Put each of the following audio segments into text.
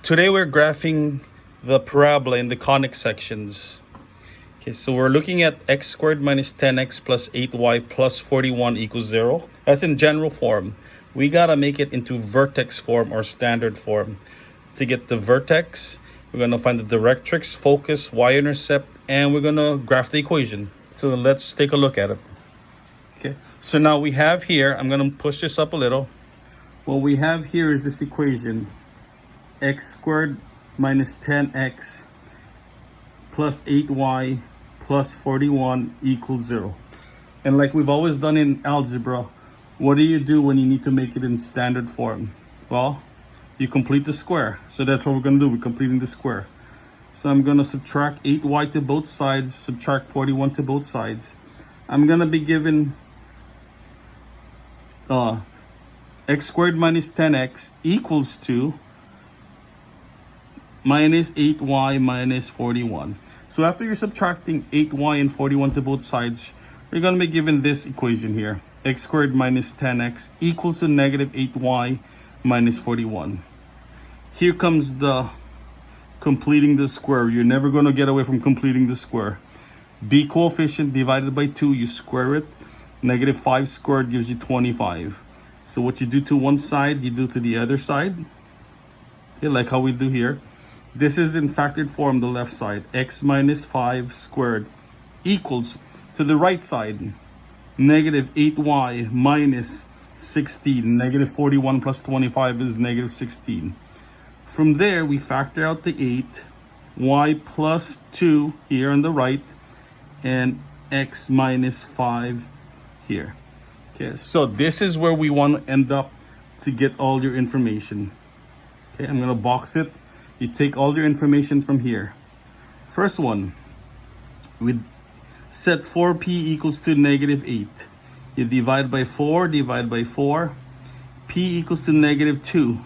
Today we're graphing the parabola in the conic sections. Okay, so we're looking at x squared minus 10x plus 8y plus 41 equals 0. That's in general form. We gotta make it into vertex form or standard form. To get the vertex, we're gonna find the directrix, focus, y-intercept, and we're gonna graph the equation. So let's take a look at it. Okay, so now we have here, I'm gonna push this up a little. What we have here is this equation. X squared minus 10x plus 8y plus 41 equals 0. And like we've always done in algebra, what do you do when you need to make it in standard form? Well, you complete the square. So that's what we're going to do. We're completing the square. So I'm going to subtract 8y to both sides, subtract 41 to both sides. I'm going to be given x squared minus 10x equals to minus 8y minus 41. So after you're subtracting 8y and 41 to both sides, you're going to be given this equation here. X squared minus 10x equals to negative 8y minus 41. Here comes the completing the square. You're never going to get away from completing the square. B coefficient divided by 2, you square it. Negative 5 squared gives you 25. So what you do to one side, you do to the other side. Okay, like how we do here. This is in factored form, the left side. X minus 5 squared equals to the right side. Negative 8y minus 16. Negative 41 plus 25 is negative 16. From there, we factor out the 8. Y plus 2 here on the right. And x minus 5 here. Okay, so this is where we want to end up to get all your information. Okay, I'm going to box it. You take all your information from here. First one, we set 4p equals to negative 8. You divide by 4, divide by 4. P equals to negative 2.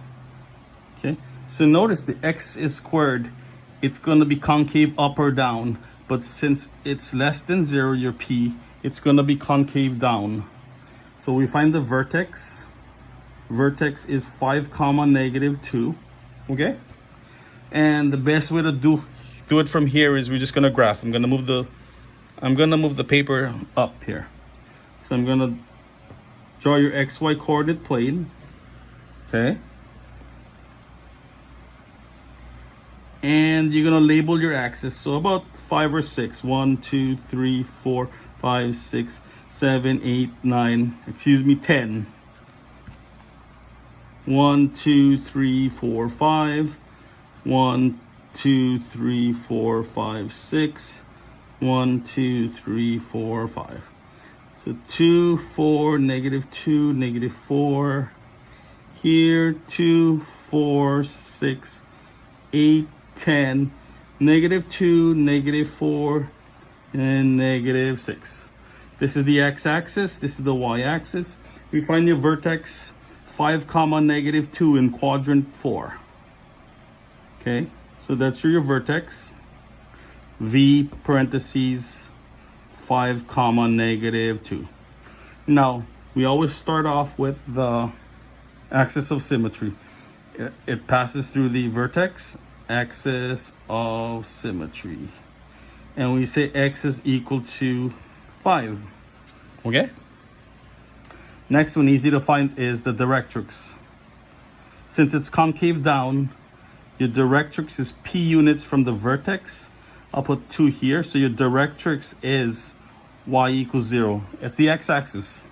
Okay, so notice the x is squared. It's going to be concave up or down. But since it's less than 0, your p, it's going to be concave down. So we find the vertex. Vertex is 5 comma negative 2. Okay? And the best way to do it from here is we're just gonna graph. I'm gonna move the paper up here. So I'm gonna draw your XY coordinate plane. Okay. And you're gonna label your axis. So about 5 or 6. 1, 2, 3, 4, 5, 6, 7, 8, 9, 10. 1, 2, 3, 4, 5. 1, 2, 3, 4, 5, 6. 1, 2, 3, 4, 5. So 2, 4, negative 2, negative 4. Here, 2, 4, 6, 8, 10. Negative 2, negative 4, and negative 6. This is the x-axis. This is the y-axis. We find your vertex 5 comma negative 2 in quadrant 4. Okay, so that's your vertex. V parentheses 5 comma negative 2. Now, we always start off with the axis of symmetry. It passes through the vertex, axis of symmetry. And we say x is equal to 5. Okay? Next one, easy to find, is the directrix. Since it's concave down, your directrix is p units from the vertex. I'll put 2 here. So your directrix is y equals 0. It's the x-axis.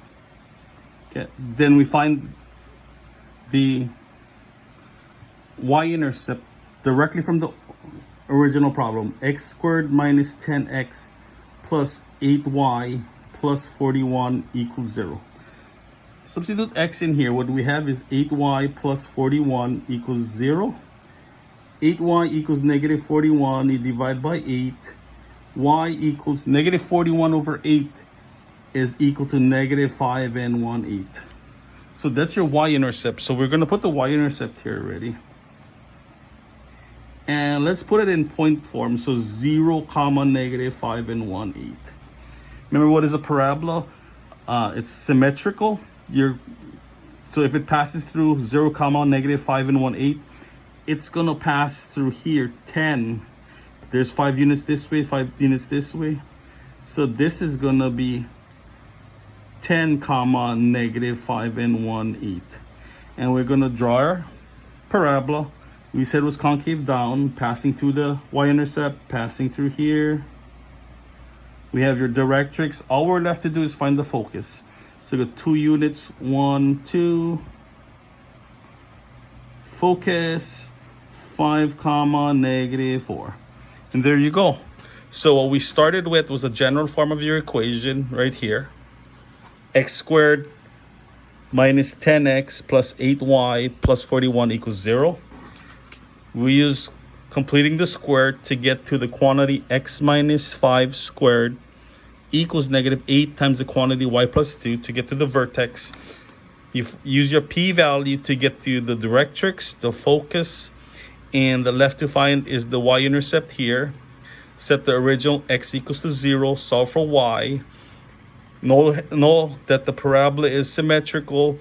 Okay. Then we find the y-intercept directly from the original problem. X squared minus 10x plus 8y plus 41 equals 0. Substitute x in here. What we have is 8y plus 41 equals 0. 8y equals negative 41, you divide by 8. Y equals negative 41 over 8 is equal to negative 5 and 1/8. So that's your y-intercept. So we're going to put the y-intercept here already. And let's put it in point form. So 0 comma negative 5 and 1/8. Remember what is a parabola? It's symmetrical. So if it passes through 0 comma negative 5 and 1/8, it's gonna pass through here 10. There's 5 units this way, 5 units this way. So this is gonna be 10 comma negative 5 and 1/8. And we're gonna draw our parabola. We said it was concave down, passing through the Y-intercept, passing through here. We have your directrix. All we're left to do is find the focus. So the 2 units, 1, 2. Focus, 5 comma negative 4. And there you go. So what we started with was a general form of your equation right here. X squared minus 10x plus 8y plus 41 equals 0. We use completing the square to get to the quantity x minus 5 squared equals negative 8 times the quantity y plus 2 to get to the vertex. You use your p-value to get to the directrix, the focus, and the left to find is the y-intercept here. Set the original x equals to 0, solve for y. Know that the parabola is symmetrical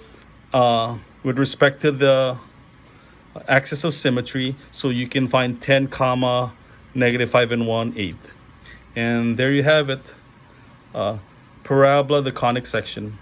with respect to the axis of symmetry, so you can find 10 comma negative 5 and 1/8. And there you have it. Parabola, the conic section.